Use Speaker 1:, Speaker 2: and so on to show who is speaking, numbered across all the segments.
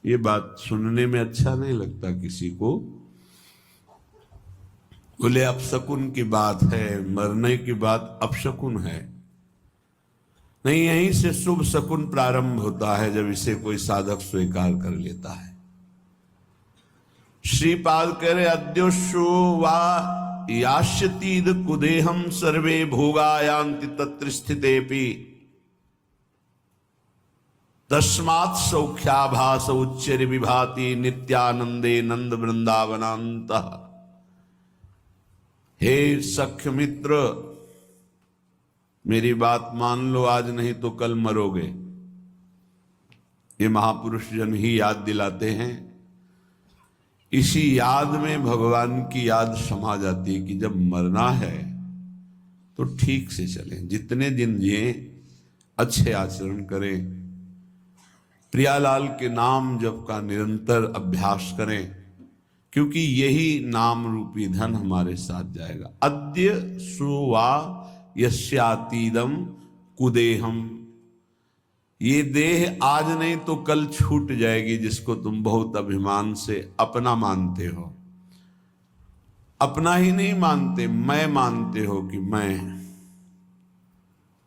Speaker 1: ये बात सुनने में अच्छा नहीं लगता किसी को। बोले अपशकुन की बात है, मरने की बात अपशकुन है। नहीं, यहीं से शुभ शकुन प्रारंभ होता है जब इसे कोई साधक स्वीकार कर लेता है। श्रीपाद कह रहे अद्योशो वा यास्यतीद कुदेहम सर्वे भोगायांति तत्र स्थितेपि तस्मात् सौख्याभास उच्चर विभाति नित्यानंदे नंद वृंदावनांत। हे सख्य मित्र, मेरी बात मान लो, आज नहीं तो कल मरोगे। ये महापुरुष जन ही याद दिलाते हैं। इसी याद में भगवान की याद समा जाती है कि जब मरना है तो ठीक से चलें, जितने दिन जिए अच्छे आचरण करें, प्रियालाल के नाम जप का निरंतर अभ्यास करें, क्योंकि यही नाम रूपी धन हमारे साथ जाएगा। अद्य सुवा यस्यातीदम कुदेहम, ये देह आज नहीं तो कल छूट जाएगी, जिसको तुम बहुत अभिमान से अपना मानते हो। अपना ही नहीं मानते, मैं मानते हो कि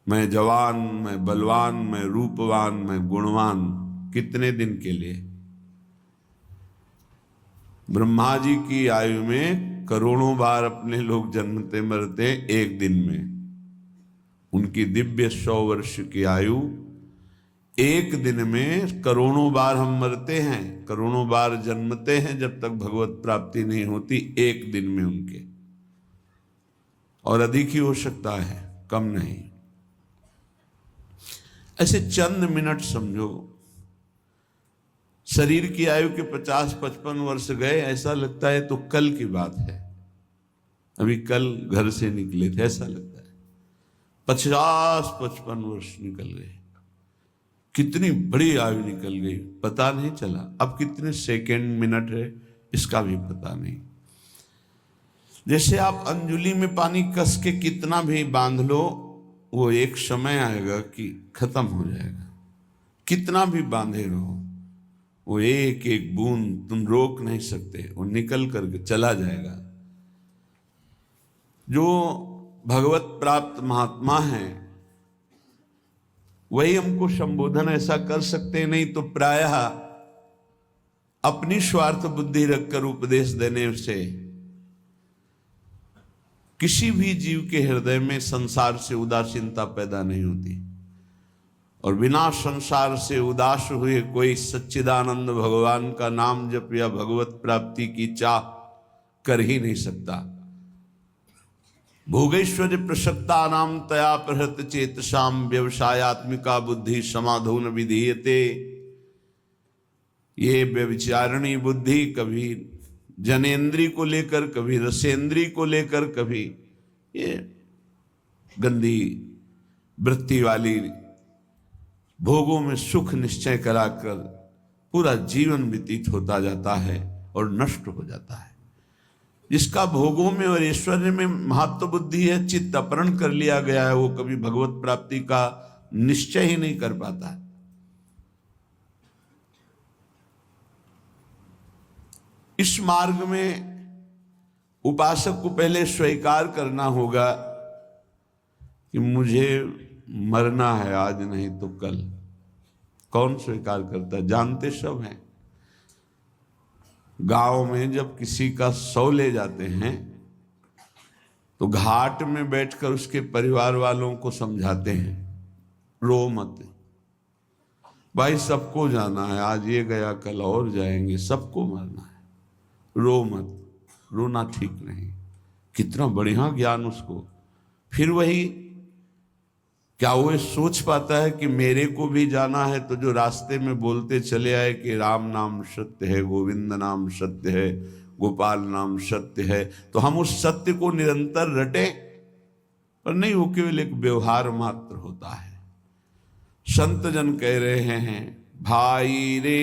Speaker 1: मैं जवान, मैं बलवान, मैं रूपवान, मैं गुणवान। कितने दिन के लिए? ब्रह्मा जी की आयु में करोड़ों बार अपने लोग जन्मते मरते एक दिन में। उनकी दिव्य 100 वर्ष की आयु, एक दिन में करोड़ों बार हम मरते हैं, करोड़ों बार जन्मते हैं जब तक भगवत प्राप्ति नहीं होती, एक दिन में उनके। और अधिक ही हो सकता है, कम नहीं। ऐसे चंद मिनट समझो, शरीर की आयु के 50-55 वर्ष गए, ऐसा लगता है तो कल की बात है, अभी कल घर से निकले थे, ऐसा लगता है। 50-55 वर्ष निकल गए, कितनी बड़ी आयु निकल गई, पता नहीं चला। अब कितने सेकंड मिनट है इसका भी पता नहीं। जैसे आप अंजुली में पानी कस के कितना भी बांध लो, वो एक समय आएगा कि खत्म हो जाएगा। कितना भी बांधे रहो, वो एक एक बूंद तुम रोक नहीं सकते, वो निकल करके चला जाएगा। जो भगवत प्राप्त महात्मा हैं वही हमको संबोधन ऐसा कर सकते हैं, नहीं तो प्रायः अपनी स्वार्थ बुद्धि रखकर उपदेश देने से किसी भी जीव के हृदय में संसार से उदासीनता पैदा नहीं होती। और बिना संसार से उदास हुए कोई सच्चिदानंद भगवान का नाम जप या भगवत प्राप्ति की चाह कर ही नहीं सकता। भोगेश्वर्य प्रसक्ता नाम तया प्रहृत चेतसाम व्यवसायत्मिका बुद्धि समाधून विधीयते। ये व्यभिचारिणी बुद्धि कभी जनेन्द्री को लेकर, कभी रसेंद्री को लेकर, कभी ये गंदी वृत्ति वाली भोगों में सुख निश्चय कराकर पूरा जीवन व्यतीत होता जाता है और नष्ट हो जाता है। जिसका भोगों में और ऐश्वर्य में महत्व बुद्धि है, चित्त अपहरण कर लिया गया है, वो कभी भगवत प्राप्ति का निश्चय ही नहीं कर पाता। इस मार्ग में उपासक को पहले स्वीकार करना होगा कि मुझे मरना है, आज नहीं तो कल। कौन स्वीकार करता? जानते सब हैं। गांव में जब किसी का शव ले जाते हैं तो घाट में बैठकर उसके परिवार वालों को समझाते हैं, रो मत भाई, सबको जाना है, आज ये गया कल और जाएंगे, सबको मरना है, रो मत। रोना ठीक नहीं। कितना बढ़िया ज्ञान उसको। फिर वही, क्या वो सोच पाता है कि मेरे को भी जाना है? तो जो रास्ते में बोलते चले आए कि राम नाम सत्य है, गोविंद नाम सत्य है, गोपाल नाम सत्य है, तो हम उस सत्य को निरंतर रटे, पर नहीं, वो केवल एक व्यवहार मात्र होता है। संत जन कह रहे हैं, भाई रे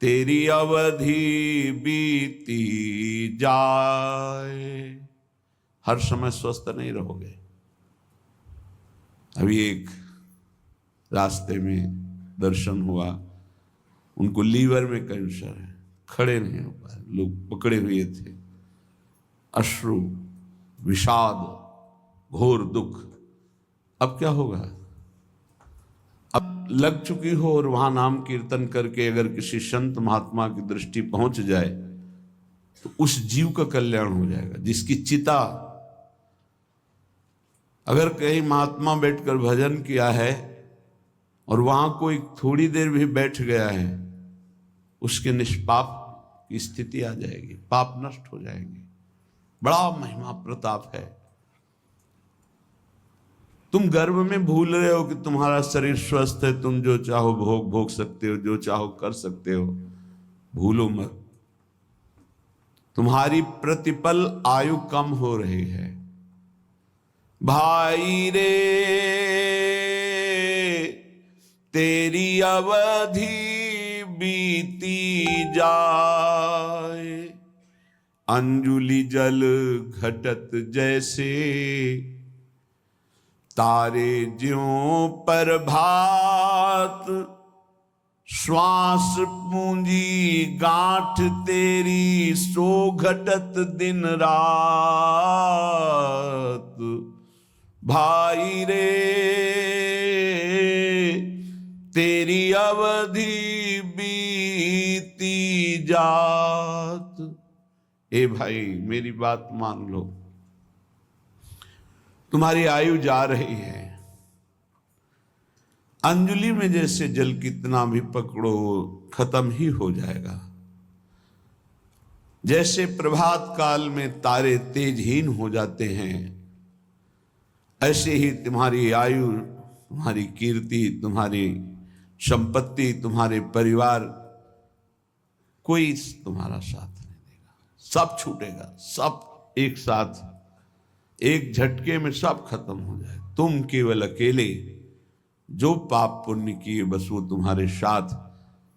Speaker 1: तेरी अवधि बीती जाए, हर समय स्वस्थ नहीं रहोगे। अभी एक रास्ते में दर्शन हुआ, उनको लीवर में कैंसर है, खड़े नहीं हो पाए, लोग पकड़े हुए थे, अश्रु, विषाद, घोर दुख। अब क्या होगा? अब लग चुकी हो और वहां नाम कीर्तन करके अगर किसी संत महात्मा की दृष्टि पहुंच जाए तो उस जीव का कल्याण हो जाएगा। जिसकी चिता, अगर कहीं महात्मा बैठकर भजन किया है और वहां कोई थोड़ी देर भी बैठ गया है, उसके निष्पाप की स्थिति आ जाएगी, पाप नष्ट हो जाएंगे। बड़ा महिमा प्रताप है। तुम गर्व में भूल रहे हो कि तुम्हारा शरीर स्वस्थ है, तुम जो चाहो भोग सकते हो, जो चाहो कर सकते हो। भूलो मत, तुम्हारी प्रतिपल आयु कम हो रही है। भाई रे तेरी अवधि बीती जाए, अंजुलि जल घटत जैसे, तारे ज्यों पर भात, श्वास पूंजी गांठ तेरी, सो घटत दिन रात। भाई रे तेरी अवधि बीती जात। ए भाई मेरी बात मान लो, तुम्हारी आयु जा रही है। अंजलि में जैसे जल कितना भी पकड़ो खत्म ही हो जाएगा। जैसे प्रभात काल में तारे तेजहीन हो जाते हैं, ऐसे ही तुम्हारी आयु, तुम्हारी कीर्ति, तुम्हारी संपत्ति, तुम्हारे परिवार, कोई तुम्हारा साथ नहीं देगा। सब छूटेगा, सब एक साथ, एक झटके में सब खत्म हो जाए। तुम केवल अकेले जो पाप पुण्य किए बस वो तुम्हारे साथ।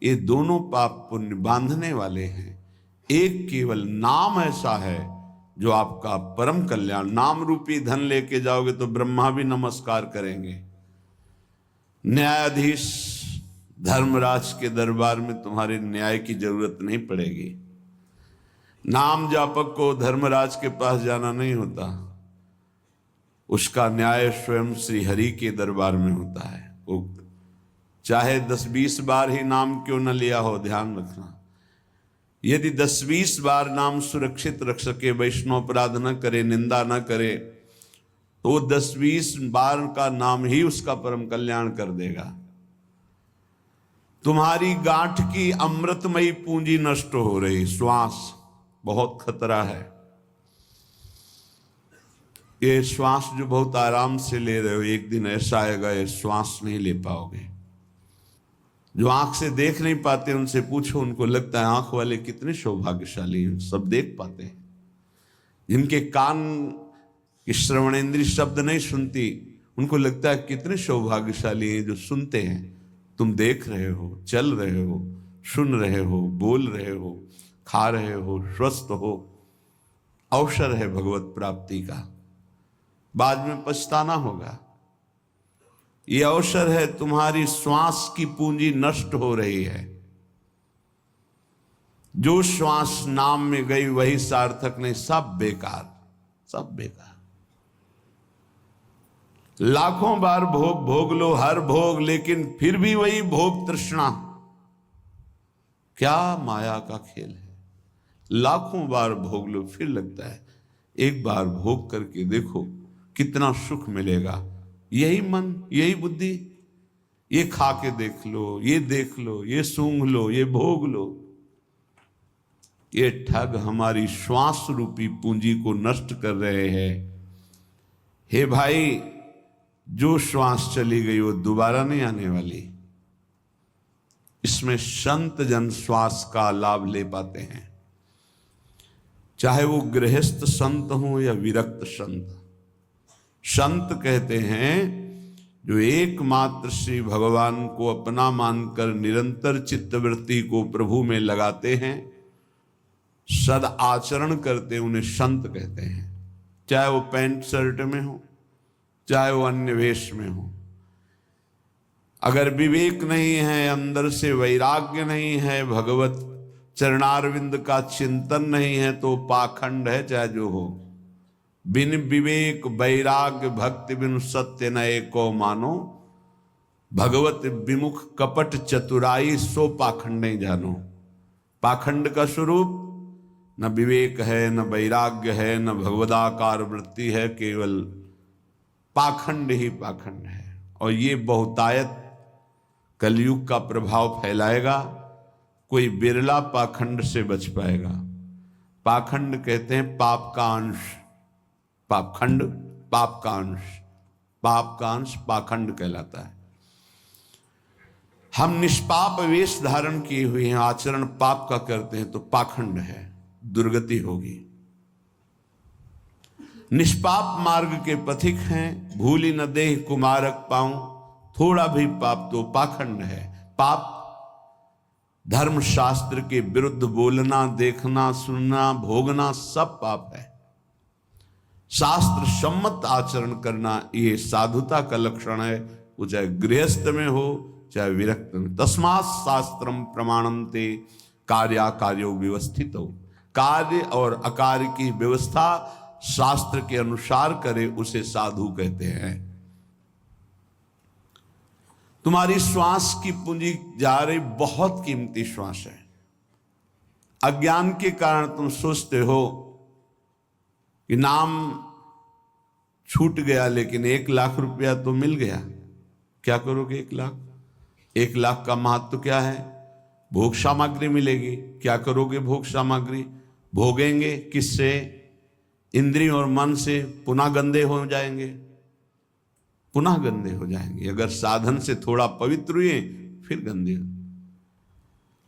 Speaker 1: ये दोनों पाप पुण्य बांधने वाले हैं। एक केवल नाम ऐसा है जो आपका परम कल्याण। नाम रूपी धन लेके जाओगे तो ब्रह्मा भी नमस्कार करेंगे। न्यायाधीश धर्मराज के दरबार में तुम्हारे न्याय की जरूरत नहीं पड़ेगी। नाम जापक को धर्मराज के पास जाना नहीं होता, उसका न्याय स्वयं श्री हरि के दरबार में होता है। वो चाहे 10-20 बार ही नाम क्यों न लिया हो, ध्यान रखना। यदि 10-20 बार नाम सुरक्षित रख सके, वैष्णव अपराध न करे, निंदा न करे, तो 10-20 बार का नाम ही उसका परम कल्याण कर देगा। तुम्हारी गांठ की अमृतमयी पूंजी नष्ट हो रही। श्वास बहुत खतरा है। ये श्वास जो बहुत आराम से ले रहे हो, एक दिन ऐसा आएगा ये श्वास नहीं ले पाओगे। जो आंख से देख नहीं पाते उनसे पूछो, उनको लगता है आंख वाले कितने सौभाग्यशाली हैं, सब देख पाते हैं। जिनके कान की श्रवणेंद्रिय शब्द नहीं सुनती, उनको लगता है कितने सौभाग्यशाली हैं जो सुनते हैं। तुम देख रहे हो, चल रहे हो, सुन रहे हो, बोल रहे हो, खा रहे हो, स्वस्थ हो। अवसर है भगवत प्राप्ति का, बाद में पछताना होगा। यह अवसर है। तुम्हारी श्वास की पूंजी नष्ट हो रही है। जो श्वास नाम में गई वही सार्थक नहीं, सब बेकार, सब बेकार। लाखों बार भोग भोग लो, हर भोग, लेकिन फिर भी वही भोग तृष्णा। क्या माया का खेल है। लाखों बार भोग लो, फिर लगता है एक बार भोग करके देखो कितना सुख मिलेगा। यही मन, यही बुद्धि, ये खा के देख लो, ये देख लो, ये सूंघ लो, ये भोग लो। ये ठग हमारी श्वास रूपी पूंजी को नष्ट कर रहे हैं। हे भाई, जो श्वास चली गई वो दोबारा नहीं आने वाली। इसमें संत जन श्वास का लाभ ले पाते हैं, चाहे वो गृहस्थ संत हो या विरक्त संत। संत कहते हैं जो एकमात्र श्री भगवान को अपना मानकर निरंतर चित्तवृत्ति को प्रभु में लगाते हैं, सद आचरण करते, उन्हें संत कहते हैं। चाहे वो पैंट शर्ट में हो, चाहे वो अन्य वेश में हो। अगर विवेक नहीं है, अंदर से वैराग्य नहीं है, भगवत चरणारविंद का चिंतन नहीं है, तो पाखंड है चाहे जो हो। बिन विवेक वैराग्य भक्ति बिनु सत्य न एको मानो, भगवत विमुख कपट चतुराई सो पाखंड नहीं जानो। पाखंड का स्वरूप न विवेक है, न वैराग्य है, न भगवदाकार वृत्ति है, केवल पाखंड ही पाखंड है। और ये बहुतायत कलयुग का प्रभाव फैलाएगा। कोई बिरला पाखंड से बच पाएगा। पाखंड कहते हैं पाप का अंश, पापखंड पाप का अंश, पाप का अंश पाखंड कहलाता है। हम निष्पाप वेश धारण किए हुए हैं, आचरण पाप का करते हैं तो पाखंड है, दुर्गति होगी। निष्पाप मार्ग के पथिक हैं, भूली न देह कुमारक पाऊं, थोड़ा भी पाप तो पाखंड है। पाप धर्म शास्त्र के विरुद्ध बोलना, देखना, सुनना, भोगना सब पाप है। शास्त्र सम्मत आचरण करना ये साधुता का लक्षण है, वो चाहे गृहस्थ में हो चाहे विरक्त में। तस्मात् शास्त्रम प्रमाणन्ते कार्याकार्यो व्यवस्थित हो। कार्य और अकार्य की व्यवस्था शास्त्र के अनुसार करे उसे साधु कहते हैं। तुम्हारी श्वास की पूंजी जा रही, बहुत कीमती श्वास है। अज्ञान के कारण तुम सोचते हो कि नाम छूट गया, लेकिन 1 लाख रुपया तो मिल गया। क्या करोगे 1 लाख? 1 लाख का महत्व क्या है? भोग सामग्री मिलेगी। क्या करोगे भोग सामग्री? भोगेंगे किससे? इंद्रिय और मन से। पुनः गंदे हो जाएंगे, पुनः गंदे हो जाएंगे। अगर साधन से थोड़ा पवित्र हुए फिर गंदे हो।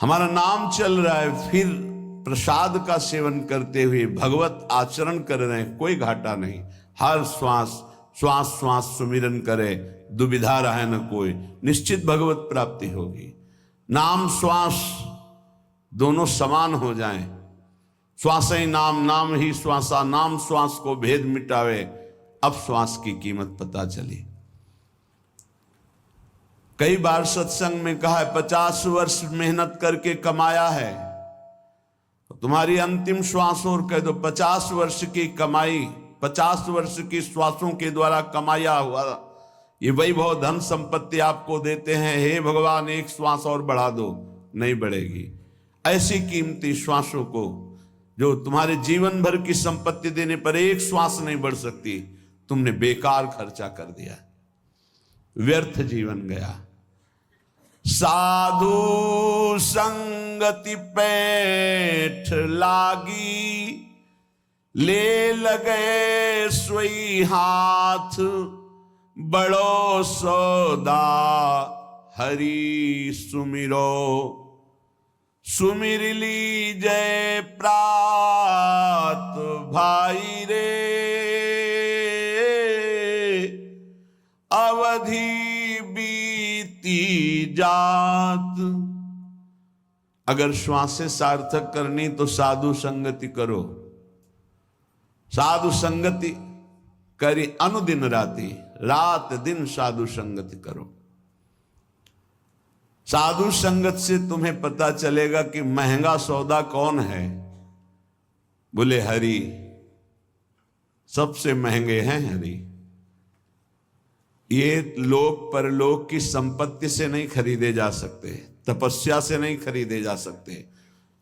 Speaker 1: हमारा नाम चल रहा है, फिर प्रसाद का सेवन करते हुए भगवत आचरण कर रहे हैं, कोई घाटा नहीं। हर श्वास श्वास श्वास सुमिरन करे, दुविधा रहे न कोई, निश्चित भगवत प्राप्ति होगी। नाम श्वास दोनों समान हो जाएं। श्वास ही नाम, नाम ही श्वासा, नाम श्वास को भेद मिटावे। अब श्वास की कीमत पता चली। कई बार सत्संग में कहा है 50 वर्ष मेहनत करके कमाया है, तुम्हारी अंतिम श्वास और कह दो 50 वर्ष की कमाई, 50 वर्ष की श्वासों के द्वारा कमाया हुआ ये वैभव धन संपत्ति आपको देते हैं। हे भगवान, 1 श्वास और बढ़ा दो, नहीं बढ़ेगी। ऐसी कीमती श्वासों को जो तुम्हारे जीवन भर की संपत्ति देने पर 1 श्वास नहीं बढ़ सकती, तुमने बेकार खर्चा कर दिया, व्यर्थ जीवन गया। साधु संगति पैठ लागी, ले लगे सोई हाथ, बड़ो सौदा हरि सुमिरो, सुमिर लीजय प्रात भाई रे, अवधि बीती जात। अगर श्वासें सार्थक करनी तो साधु संगति करो। साधु संगति करी अनुदिन राति, रात दिन साधु संगति करो। साधु संगत से तुम्हें पता चलेगा कि महंगा सौदा कौन है। बोले हरि, सबसे महंगे हैं हरि। ये लोक परलोक की संपत्ति से नहीं खरीदे जा सकते, तपस्या से नहीं खरीदे जा सकते,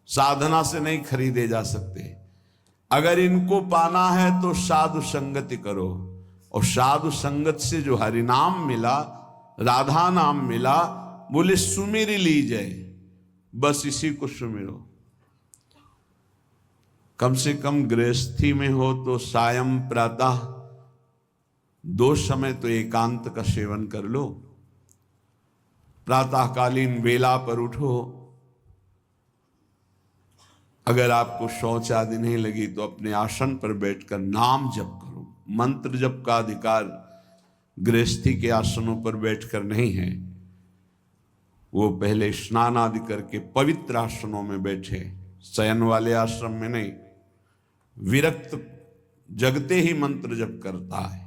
Speaker 1: साधना से नहीं खरीदे जा सकते। अगर इनको पाना है तो साधु संगति करो। और साधु संगत से जो हरि नाम मिला, राधा नाम मिला, बोले सुमिर लीजिए, बस इसी को सुमिरो। कम से कम गृहस्थी में हो तो सायं प्रातः 2 समय तो एकांत का सेवन कर लो। प्रातःकालीन वेला पर उठो। अगर आपको शौच आदि नहीं लगी तो अपने आसन पर बैठकर नाम जप करो। मंत्र जप का अधिकार गृहस्थी के आसनों पर बैठकर नहीं है। वो पहले स्नान आदि करके पवित्र आसनों में बैठे, शयन वाले आश्रम में नहीं। विरक्त जगते ही मंत्र जप करता है।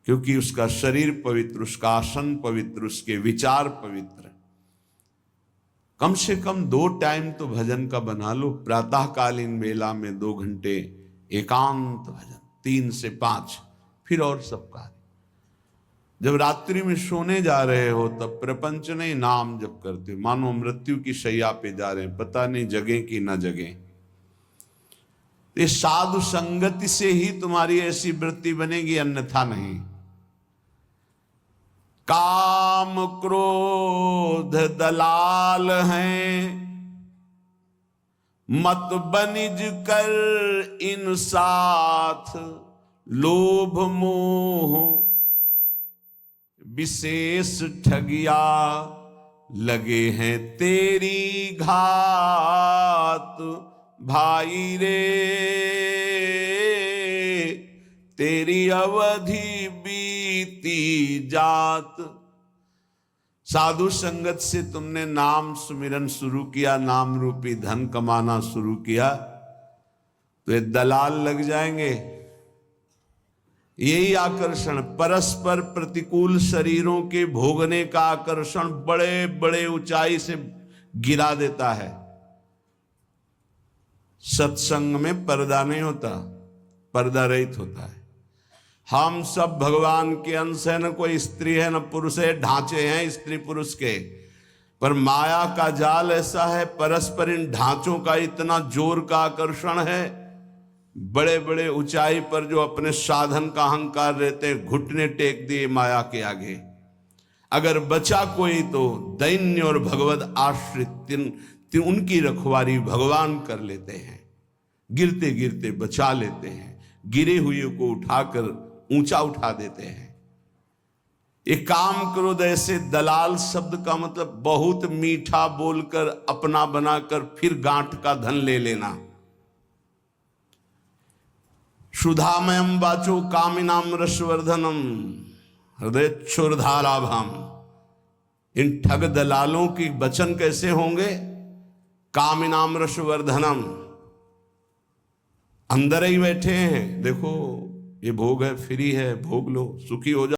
Speaker 1: क्योंकि उसका शरीर पवित्र, उसका आसन पवित्र, उसके विचार पवित्र। कम से कम 2 टाइम तो भजन का बना लो। प्रातःकालीन वेला में 2 घंटे एकांत भजन, 3 से 5, फिर और सब कार्य। जब रात्रि में सोने जा रहे हो तब प्रपंच नहीं, नाम जप करते हो, मानो मृत्यु की शैया पे जा रहे हैं, पता नहीं जगे कि ना जगे। ये साधु संगति से ही तुम्हारी ऐसी वृत्ति बनेगी, अन्यथा नहीं। काम क्रोध दलाल हैं, मत बनिज कर इन साथ, लोभ मोह विशेष ठगिया, लगे हैं तेरी घात। भाई रे तेरी अवधि बीती जात। साधु संगत से तुमने नाम सुमिरन शुरू किया, नाम रूपी धन कमाना शुरू किया, तो ये दलाल लग जाएंगे। यही आकर्षण, परस्पर प्रतिकूल शरीरों के भोगने का आकर्षण बड़े बड़े ऊंचाई से गिरा देता है। सत्संग में पर्दा नहीं होता, पर्दा रहित होता है। हम सब भगवान के अंश है, न कोई स्त्री है न पुरुष है, ढांचे हैं स्त्री पुरुष के, पर माया का जाल ऐसा है, परस्पर इन ढांचों का इतना जोर का आकर्षण है। बड़े बड़े ऊंचाई पर जो अपने साधन का अहंकार रहते हैं, घुटने टेक दिए माया के आगे। अगर बचा कोई तो दैन्य और भगवत आश्रित उनकी रखवारी भगवान कर लेते हैं, गिरते गिरते बचा लेते हैं, गिरे हुए को उठाकर ऊंचा उठा देते हैं। एक काम क्रोध ऐसे दलाल शब्द का मतलब बहुत मीठा बोलकर अपना बनाकर फिर गांठ का धन ले लेना। सुधामयम वाचो कामिनाम रसवर्धनम हृदय क्षुरधाराभाम। इन ठग दलालों की वचन कैसे होंगे? कामिनाम रसवर्धनम, अंदर ही बैठे हैं, देखो ये भोग है, फ्री है, भोग लो, सुखी हो जाओ।